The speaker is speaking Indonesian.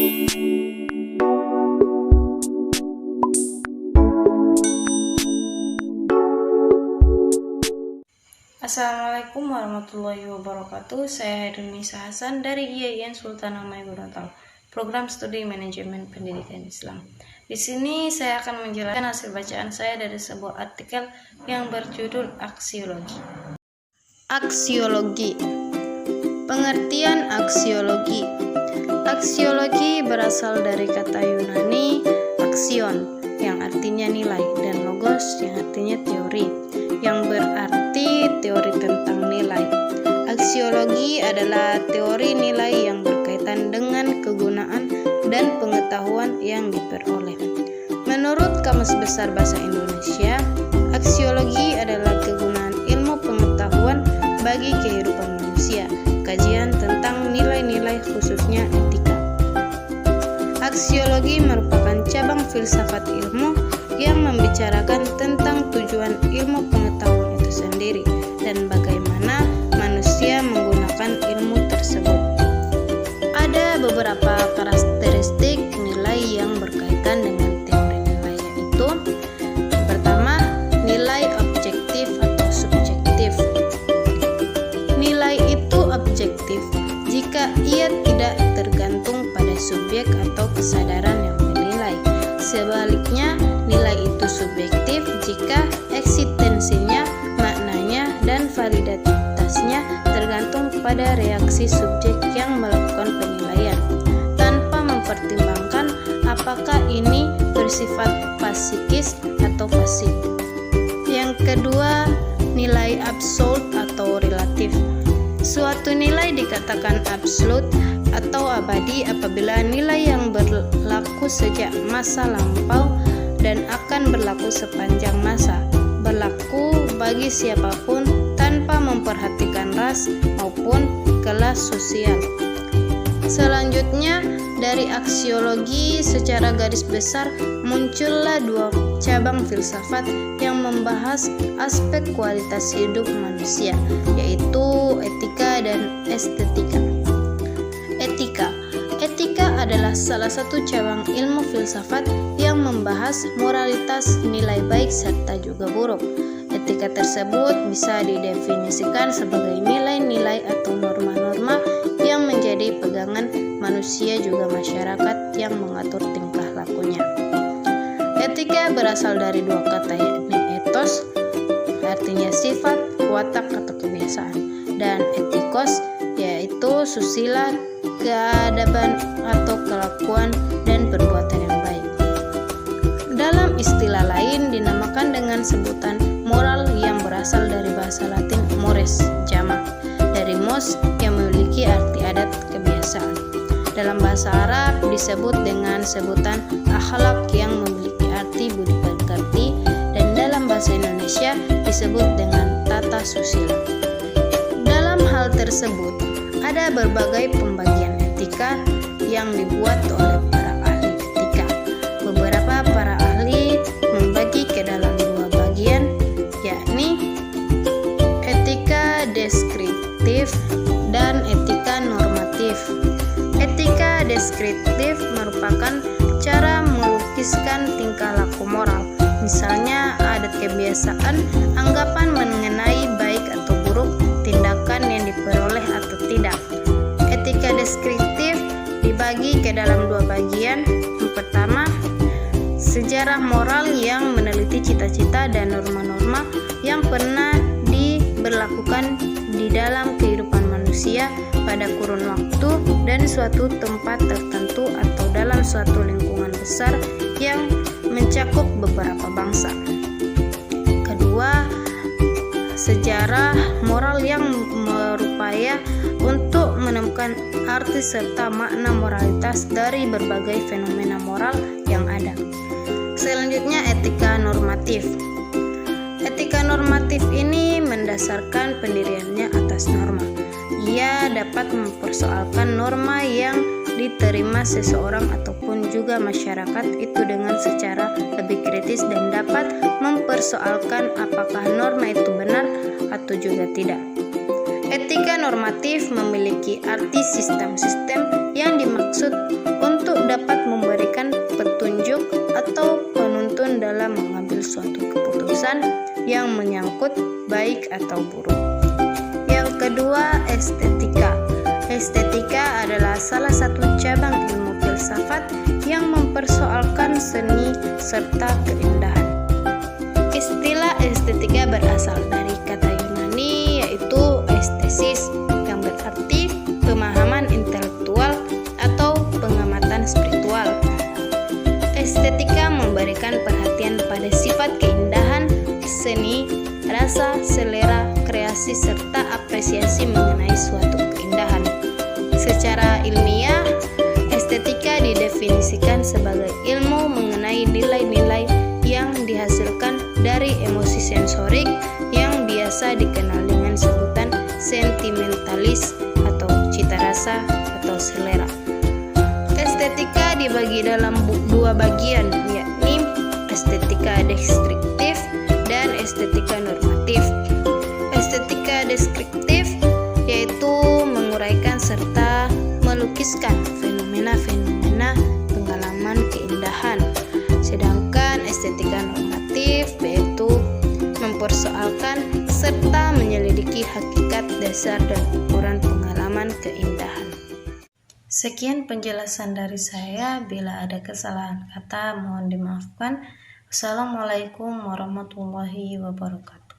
Assalamualaikum warahmatullahi wabarakatuh. Saya Hairunisa Hasan dari IAIN Sultan Hamengkubuwono Gorontalo, Program Studi Manajemen Pendidikan Islam. Di sini saya akan menjelaskan hasil bacaan saya dari sebuah artikel yang berjudul Aksiologi. Aksiologi. Pengertian aksiologi. Aksiologi berasal dari kata Yunani aksion yang artinya nilai dan logos yang artinya teori, yang berarti teori tentang nilai. Aksiologi adalah teori nilai yang berkaitan dengan kegunaan dan pengetahuan yang diperoleh. Menurut Kamus Besar Bahasa Indonesia, aksiologi adalah kegunaan ilmu pengetahuan bagi kehidupan manusia, kajian tentang nilai-nilai khususnya etika. Aksiologi merupakan cabang filsafat ilmu yang membicarakan tentang tujuan ilmu pengetahuan itu sendiri dan bagaimana manusia menggunakan ilmu tersebut. Ada beberapa karakteristik nilai yang berkaitan dengan teori nilai, yaitu pertama, nilai objektif atau subjektif. Nilai itu objektif jika ia tidak tergantung pada subjek atau kesadaran yang menilai. Sebaliknya, nilai itu subjektif jika eksistensinya, maknanya, dan validitasnya tergantung pada reaksi subjek yang melakukan penilaian, tanpa mempertimbangkan apakah ini bersifat psikis atau pasif. Yang kedua, nilai absolut atau relatif. Suatu nilai dikatakan absolut atau abadi apabila nilai yang berlaku sejak masa lampau dan akan berlaku sepanjang masa, berlaku bagi siapapun tanpa memperhatikan ras maupun kelas sosial. Selanjutnya, dari aksiologi secara garis besar muncullah dua cabang filsafat yang membahas aspek kualitas hidup manusia, yaitu etika dan estetika. Etika adalah salah satu cabang ilmu filsafat yang membahas moralitas, nilai baik serta juga buruk. Etika tersebut bisa didefinisikan sebagai nilai-nilai atau norma-norma yang menjadi pegangan manusia juga masyarakat yang mengatur tingkah lakunya. Etika berasal dari dua kata, yakni etos, artinya sifat, watak atau kebiasaan, dan etikos, yaitu susila, keadaban atau kelakuan dan perbuatan yang baik. Dalam istilah lain dinamakan dengan sebutan moral yang berasal dari bahasa Latin mores, jamak, dari mos yang memiliki arti adat kebiasaan. Dalam bahasa Arab disebut dengan sebutan akhlak yang memiliki arti budi pekerti, dan dalam bahasa Indonesia disebut dengan tata susila. Dalam hal tersebut ada berbagai pembagian etika yang dibuat oleh para ahli etika. Beberapa para ahli membagi ke dalam dua bagian, yakni etika deskriptif dan etika normatif. Etika deskriptif merupakan cara melukiskan tingkah laku moral, misalnya adat kebiasaan, anggapan mengenai baik atau buruk, tindakan yang diperoleh atau tidak. Etika deskriptif dibagi ke dalam dua bagian. Yang pertama, sejarah moral yang meneliti cita-cita dan norma-norma yang pernah diberlakukan di dalam kehidupan manusia pada kurun waktu dan suatu tempat tertentu atau dalam suatu lingkungan besar yang mencakup beberapa bangsa. Kedua, sejarah moral yang berupaya untuk menemukan arti serta makna moralitas dari berbagai fenomena moral yang ada. Selanjutnya, etika normatif. Etika normatif ini mendasarkan pendiriannya atas norma. Ia dapat mempersoalkan norma yang diterima seseorang ataupun juga masyarakat itu dengan secara lebih kritis dan dapat mempersoalkan apakah norma itu benar atau juga tidak. Etika normatif memiliki arti sistem-sistem yang dimaksud untuk dapat memberikan petunjuk atau penuntun dalam mengambil suatu keputusan yang menyangkut baik atau buruk. Yang kedua, estetika. Estetika adalah salah satu cabang ilmu filsafat yang mempersoalkan seni serta keindahan. Istilah estetika berasal dari kata Yunani yaitu estesis, yang berarti pemahaman intelektual atau pengamatan spiritual. Estetika memberikan perhatian pada sifat keindahan, seni, rasa, selera, kreasi, serta apresiasi mengenai suatu keindahan. Secara ilmiah, estetika didefinisikan sebagai ilmu mengenai nilai-nilai yang dihasilkan dari emosi sensorik yang biasa dikenal dengan sebutan sentimentalis atau cita rasa atau selera. Estetika dibagi dalam dua bagian, yakni estetika deskriptif dan estetika normatif. Estetika deskriptif yaitu menguraikan serta melukiskan fenomena-fenomena pengalaman keindahan. Sedangkan estetika normatif yaitu mempersoalkan serta menyelidiki hakikat dasar dan ukuran pengalaman keindahan. Sekian penjelasan dari saya. Bila ada kesalahan kata mohon dimaafkan. Wassalamualaikum warahmatullahi wabarakatuh.